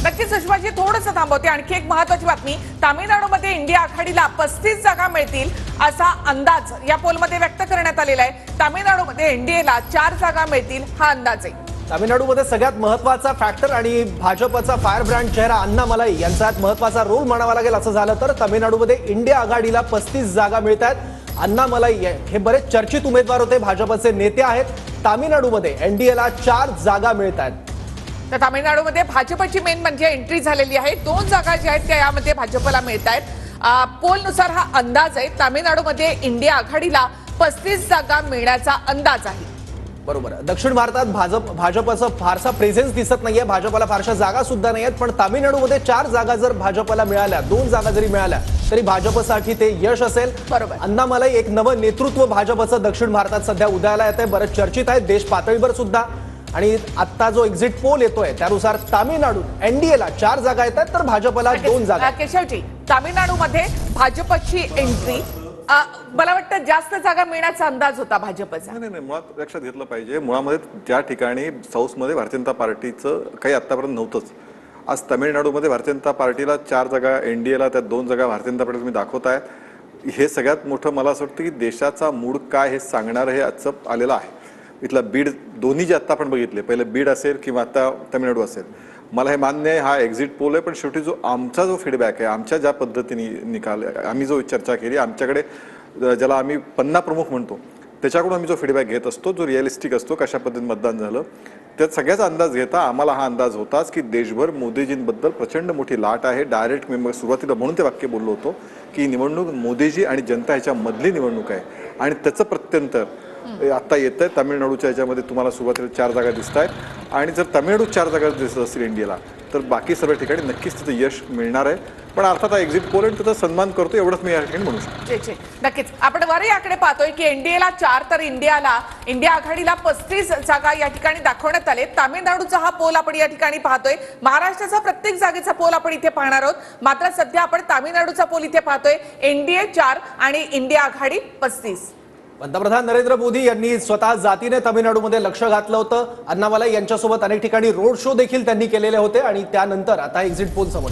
नक्कीच सुषमाजी, थोडंसं थांबवते. आणखी एक महत्त्वाची बातमी. तामिळनाडूमध्ये इंडिया आघाडीला 35 जागा मिळतील असा अंदाज या पोलमध्ये व्यक्त करण्यात आलेला आहे. तामिळनाडूमध्ये एनडीएला 4 जागा मिळतील हा अंदाज आहे. तामिळनाडूमध्ये सगळ्यात महत्त्वाचा फॅक्टर आणि भाजपचा फायर ब्रँड चेहरा अण्णामलाई यांचा महत्त्वाचा रोल म्हणावा लागेल. असं झालं तर तामिळनाडूमध्ये इंडिया आघाडीला 35 जागा मिळतात. अण्णामलाई हे बरेच चर्चित उमेदवार होते, भाजपचे नेते आहेत. तामिळनाडूमध्ये एनडीएला 4 जागा मिळतात. तर तामिळनाडूमध्ये भाजपची मेन म्हणजे एंट्री झालेली आहे. 2 जागा ज्या आहेत त्या यामध्ये भाजपला मिळत आहेत. पोलनुसार हा अंदाज आहे. तामिळनाडूमध्ये इंडिया आघाडीला 35 जागा मिळण्याचा अंदाज आहे. बरोबर. दक्षिण भारतात भाजपचा फारसा प्रेझेन्स दिसत नाहीये, भाजपला फारशा जागा सुद्धा नाहीयेत. पण तामिळनाडूमध्ये 4 जागा जर भाजपला मिळाल्या, 2 जागा जरी मिळाल्या तरी भाजपसाठी ते यश असेल. बरोबर. अण्णामलाई एक नवं नेतृत्व भाजपचं दक्षिण भारतात सध्या उदयाला येत आहे, बरंच चर्चित आहे देश पातळीवर सुद्धा. आणि आता जो एक्झिट पोल येतोय त्यानुसार तामिळनाडू एनडीएला 4 जागा येतात तर भाजपला 2 जागा. केशवजी, तामिळनाडूमध्ये भाजपची एंट्री मला वाटतं जास्त जागा मिळण्याचा अंदाज होता भाजपचा. नाही, मुळात लक्षात घेतलं पाहिजे. मुळामध्ये ज्या ठिकाणी साऊथमध्ये भारतीय जनता पार्टीचं काही आतापर्यंत नव्हतंच, आज तामिळनाडूमध्ये भारतीय जनता पार्टीला 4 जागा, एनडीएला त्यात 2 जागा भारतीय जनता पार्टी तुम्ही दाखवताय. हे सगळ्यात मोठं मला असं वाटतं की देशाचा मूड काय हे सांगणारं हे आजचं आलेलं आहे. इथला बीड दोन्ही जे आत्ता आपण बघितले, पहिलं बीड असेल किंवा आता तामिळनाडू असेल, मला हे मान्य आहे हा एक्झिट पोल आहे. पण शेवटी जो आमचा जो फीडबॅक आहे, आमच्या ज्या पद्धतीने निकाल आम्ही जो चर्चा केली, आमच्याकडे ज्याला आम्ही पन्ना प्रमुख म्हणतो त्याच्याकडून आम्ही जो फीडबॅक घेत असतो, जो रिअलिस्टिक असतो, कशा पद्धतीने मतदान झालं त्यात सगळ्याचा अंदाज घेता आम्हाला हा अंदाज होताच की देशभर मोदीजींबद्दल प्रचंड मोठी लाट आहे. डायरेक्ट मी सुरुवातीला म्हणून ते वाक्य बोललो होतो की निवडणूक मोदीजी आणि जनता ह्याच्या मधली निवडणूक आहे आणि त्याचं प्रत्यंतर आता येत आहे. तामिळनाडूच्या ह्याच्यामध्ये तुम्हाला सुरुवातीला 4 जागा दिसत आहेत आणि जर तामिळनाडू 4 जागा दिसत असतील इंडियाला तर बाकी सर्व ठिकाणी नक्कीच तिथं यश मिळणार आहे. पण अर्थात हा एक्झिट पोल त्याचा सन्मान करतो एवढंच मी या ठिकाणी म्हणू शकतो. नक्कीच आपण वरही आकडे पाहतोय की एनडीएला 4 तर इंडिया आघाडीला 35 जागा या ठिकाणी दाखवण्यात आले. तामिळनाडूचा हा पोल आपण या ठिकाणी पाहतोय. महाराष्ट्राचा प्रत्येक जागेचा पोल आपण इथे पाहणार आहोत. मात्र सध्या आपण तामिळनाडूचा पोल इथे पाहतोय. एनडीए 4 आणि इंडिया आघाडी 35. पंतप्रधान नरेंद्र मोदी यांनी स्वतः जातीने तामिळनाडूमध्ये लक्ष घातलं होतं. अण्णामलाई यांच्यासोबत अनेक ठिकाणी रोड शो देखील त्यांनी केलेले होते आणि त्यानंतर आता एक्झिट पोल समोर